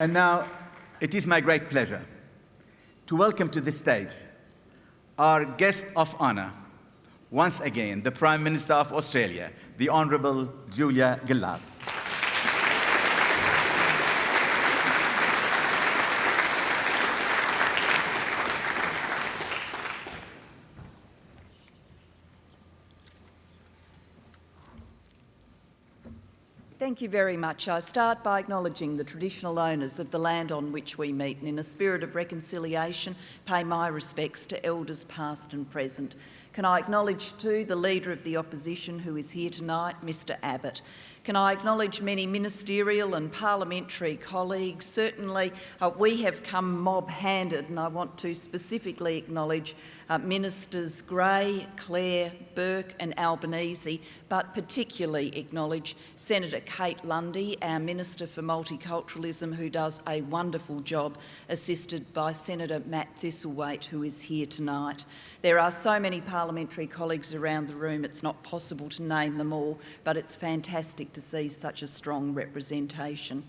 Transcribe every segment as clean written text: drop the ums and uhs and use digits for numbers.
And now, it is my great pleasure to welcome to the stage our guest of honor, once again, the Prime Minister of Australia, the Honourable Julia Gillard. Thank you very much. I start by acknowledging the traditional owners of the land on which we meet, and in a spirit of reconciliation, pay my respects to elders past and present. Can I acknowledge too the Leader of the Opposition who is here tonight, Mr Abbott. Can I acknowledge many ministerial and parliamentary colleagues? Certainly we have come mob-handed, and I want to specifically acknowledge Ministers Gray, Clare, Burke and Albanese, but particularly acknowledge Senator Kate Lundy, our Minister for Multiculturalism, who does a wonderful job, assisted by Senator Matt Thistlethwaite, who is here tonight. There are so many parliamentary colleagues around the room, it's not possible to name them all, but it's fantastic to see such a strong representation.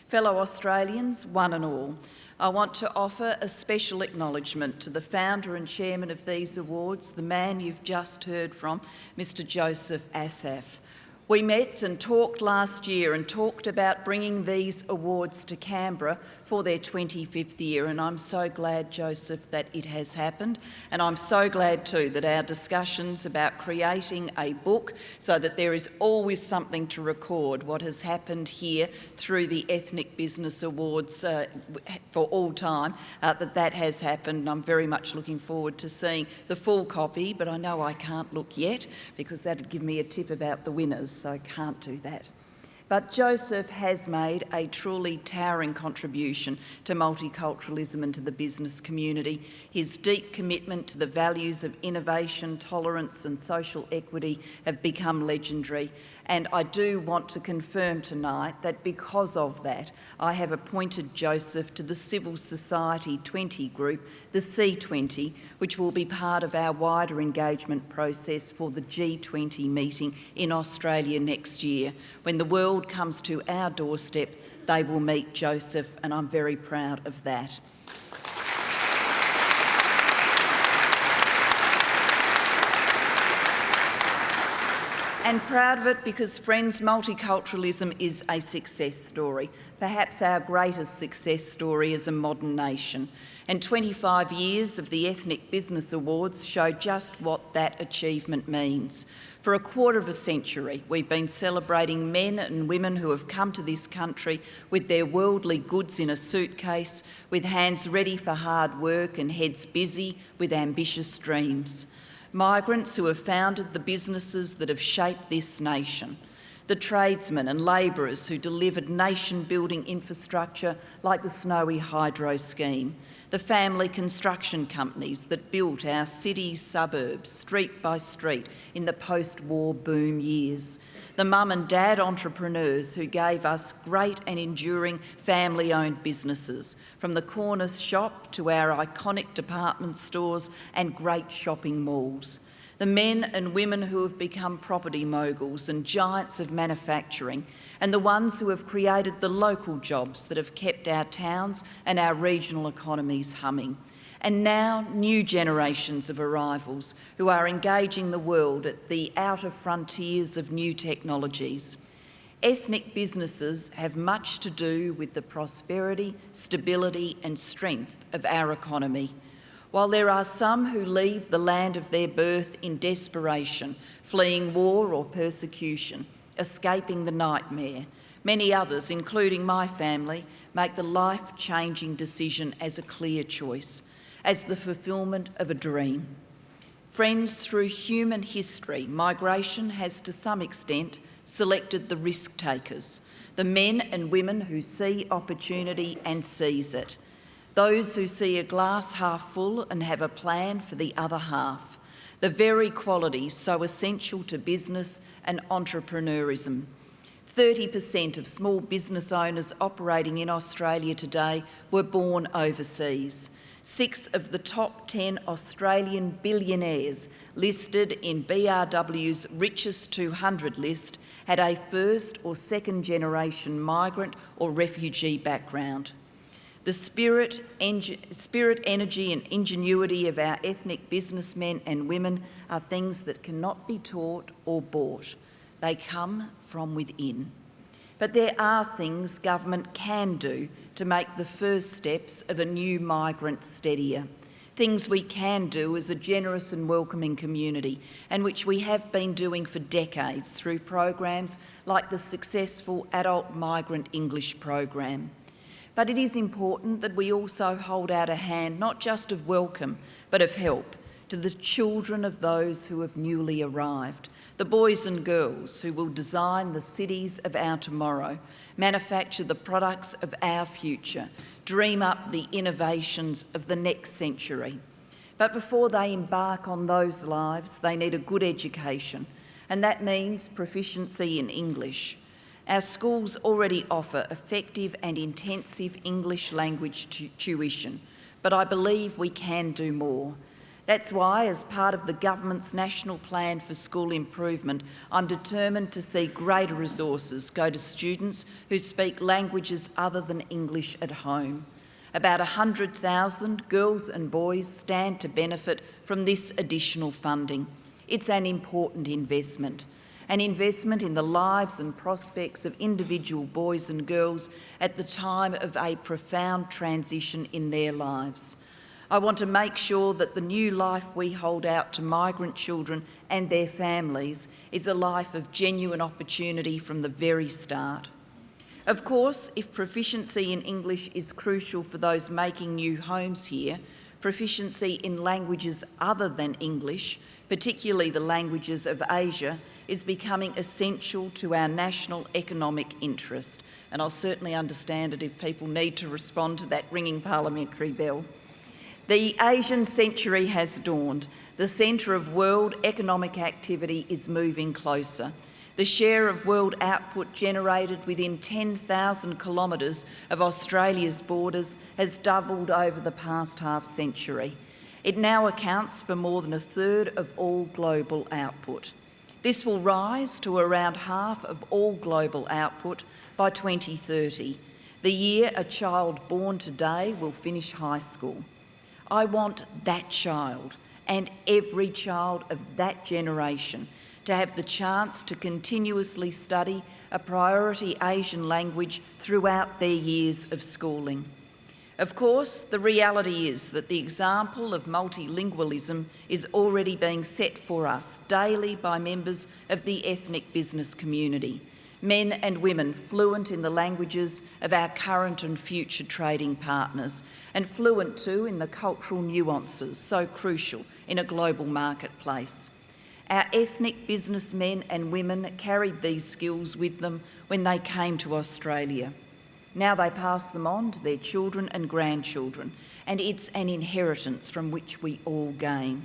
Fellow Australians, one and all, I want to offer a special acknowledgement to the founder and chairman of these awards, the man you've just heard from, Mr Joseph Asaf. We met and talked last year and talked about bringing these awards to Canberra for their 25th year, and I'm so glad, Joseph, that it has happened. And I'm so glad too that our discussions about creating a book so that there is always something to record what has happened here through the Ethnic Business Awards for all time, that has happened. And I'm very much looking forward to seeing the full copy, but I know I can't look yet because that would give me a tip about the winners, so I can't do that. But Joseph has made a truly towering contribution to multiculturalism and to the business community. His deep commitment to the values of innovation, tolerance and social equity have become legendary. And I do want to confirm tonight that because of that, I have appointed Joseph to the Civil Society 20 group, the C20, which will be part of our wider engagement process for the G20 meeting in Australia next year. When the world comes to our doorstep, they will meet Joseph, and I'm very proud of that. And proud of it because, friends, multiculturalism is a success story, perhaps our greatest success story as a modern nation. And 25 years of the Ethnic Business Awards show just what that achievement means. For a quarter of a century, we've been celebrating men and women who have come to this country with their worldly goods in a suitcase, with hands ready for hard work and heads busy with ambitious dreams. Migrants who have founded the businesses that have shaped this nation. The tradesmen and labourers who delivered nation-building infrastructure like the Snowy Hydro scheme. The family construction companies that built our cities, suburbs, street by street in the post-war boom years. The mum and dad entrepreneurs who gave us great and enduring family-owned businesses, from the corner shop to our iconic department stores and great shopping malls. The men and women who have become property moguls and giants of manufacturing, and the ones who have created the local jobs that have kept our towns and our regional economies humming. And now new generations of arrivals who are engaging the world at the outer frontiers of new technologies. Ethnic businesses have much to do with the prosperity, stability and strength of our economy. While there are some who leave the land of their birth in desperation, fleeing war or persecution, escaping the nightmare, many others, including my family, make the life-changing decision as a clear choice, as the fulfilment of a dream. Friends, through human history, migration has to some extent selected the risk takers, the men and women who see opportunity and seize it, those who see a glass half full and have a plan for the other half, the very qualities so essential to business and entrepreneurism. 30% of small business owners operating in Australia today were born overseas. 6 of the top 10 Australian billionaires listed in BRW's Richest 200 list had a first or second generation migrant or refugee background. The spirit, energy and ingenuity of our ethnic businessmen and women are things that cannot be taught or bought. They come from within. But there are things government can do to make the first steps of a new migrant steadier. Things we can do as a generous and welcoming community, and which we have been doing for decades through programs like the successful Adult Migrant English program. But it is important that we also hold out a hand not just of welcome, but of help to the children of those who have newly arrived, the boys and girls who will design the cities of our tomorrow, manufacture the products of our future, dream up the innovations of the next century. But before they embark on those lives, they need a good education, and that means proficiency in English. Our schools already offer effective and intensive English language tuition, but I believe we can do more. That's why, as part of the government's National Plan for School Improvement, I'm determined to see greater resources go to students who speak languages other than English at home. About 100,000 girls and boys stand to benefit from this additional funding. It's an important investment in the lives and prospects of individual boys and girls at the time of a profound transition in their lives. I want to make sure that the new life we hold out to migrant children and their families is a life of genuine opportunity from the very start. Of course, if proficiency in English is crucial for those making new homes here, proficiency in languages other than English, particularly the languages of Asia, is becoming essential to our national economic interest. And I'll certainly understand it if people need to respond to that ringing parliamentary bell. The Asian century has dawned. The centre of world economic activity is moving closer. The share of world output generated within 10,000 kilometres of Australia's borders has doubled over the past half century. It now accounts for more than a third of all global output. This will rise to around half of all global output by 2030, the year a child born today will finish high school. I want that child and every child of that generation to have the chance to continuously study a priority Asian language throughout their years of schooling. Of course, the reality is that the example of multilingualism is already being set for us daily by members of the ethnic business community, men and women fluent in the languages of our current and future trading partners, and fluent too in the cultural nuances so crucial in a global marketplace. Our ethnic businessmen and women carried these skills with them when they came to Australia. Now they pass them on to their children and grandchildren, and it's an inheritance from which we all gain.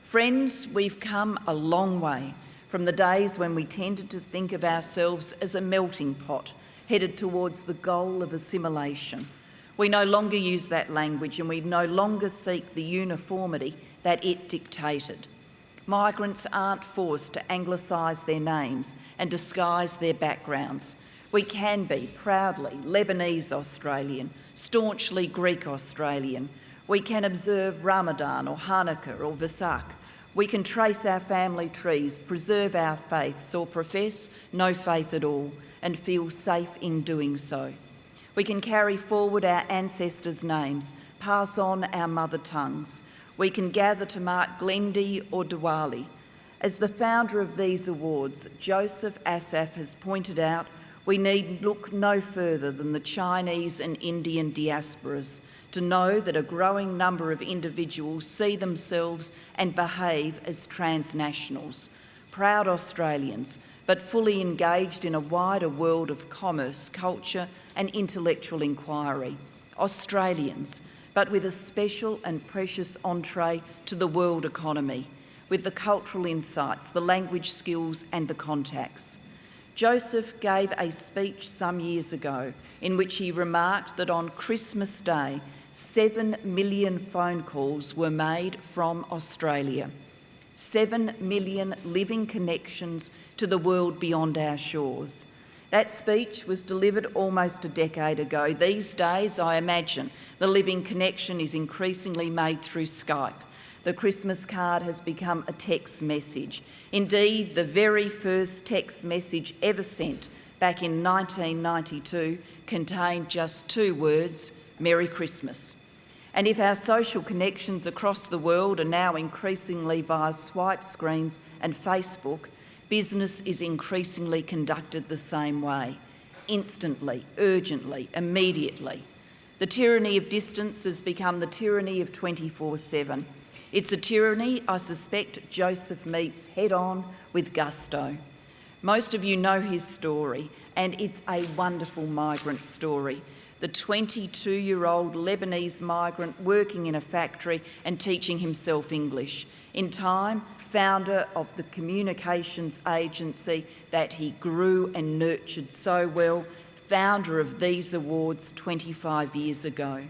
Friends, we've come a long way from the days when we tended to think of ourselves as a melting pot headed towards the goal of assimilation. We no longer use that language, and we no longer seek the uniformity that it dictated. Migrants aren't forced to anglicise their names and disguise their backgrounds. We can be proudly Lebanese Australian, staunchly Greek Australian. We can observe Ramadan or Hanukkah or Vesak. We can trace our family trees, preserve our faiths, or profess no faith at all and feel safe in doing so. We can carry forward our ancestors' names, pass on our mother tongues. We can gather to mark Glendi or Diwali. As the founder of these awards, Joseph Asaf, has pointed out, we need look no further than the Chinese and Indian diasporas to know that a growing number of individuals see themselves and behave as transnationals, proud Australians, but fully engaged in a wider world of commerce, culture and intellectual inquiry. Australians, but with a special and precious entree to the world economy, with the cultural insights, the language skills and the contacts. Joseph gave a speech some years ago in which he remarked that on Christmas Day, 7 million phone calls were made from Australia. 7 million living connections to the world beyond our shores. That speech was delivered almost a decade ago. These days, I imagine, the living connection is increasingly made through Skype. The Christmas card has become a text message. Indeed, the very first text message ever sent back in 1992 contained just 2 words, Merry Christmas. And if our social connections across the world are now increasingly via swipe screens and Facebook, business is increasingly conducted the same way, instantly, urgently, immediately. The tyranny of distance has become the tyranny of 24/7. It's a tyranny I suspect Joseph meets head-on with gusto. Most of you know his story, and it's a wonderful migrant story. The 22-year-old Lebanese migrant working in a factory and teaching himself English. In time, founder of the communications agency that he grew and nurtured so well, founder of these awards 25 years ago.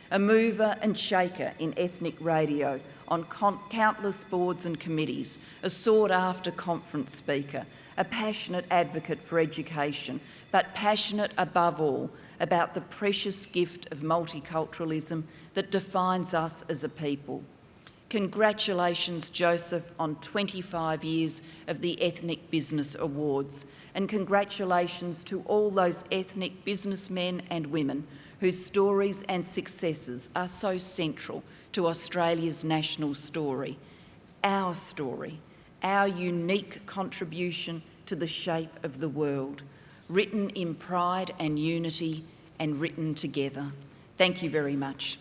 A mover and shaker in ethnic radio, on countless boards and committees, a sought-after conference speaker, a passionate advocate for education, but passionate above all about the precious gift of multiculturalism that defines us as a people. Congratulations, Joseph, on 25 years of the Ethnic Business Awards, and congratulations to all those ethnic businessmen and women whose stories and successes are so central to Australia's national story, our unique contribution to the shape of the world, written in pride and unity and written together. Thank you very much.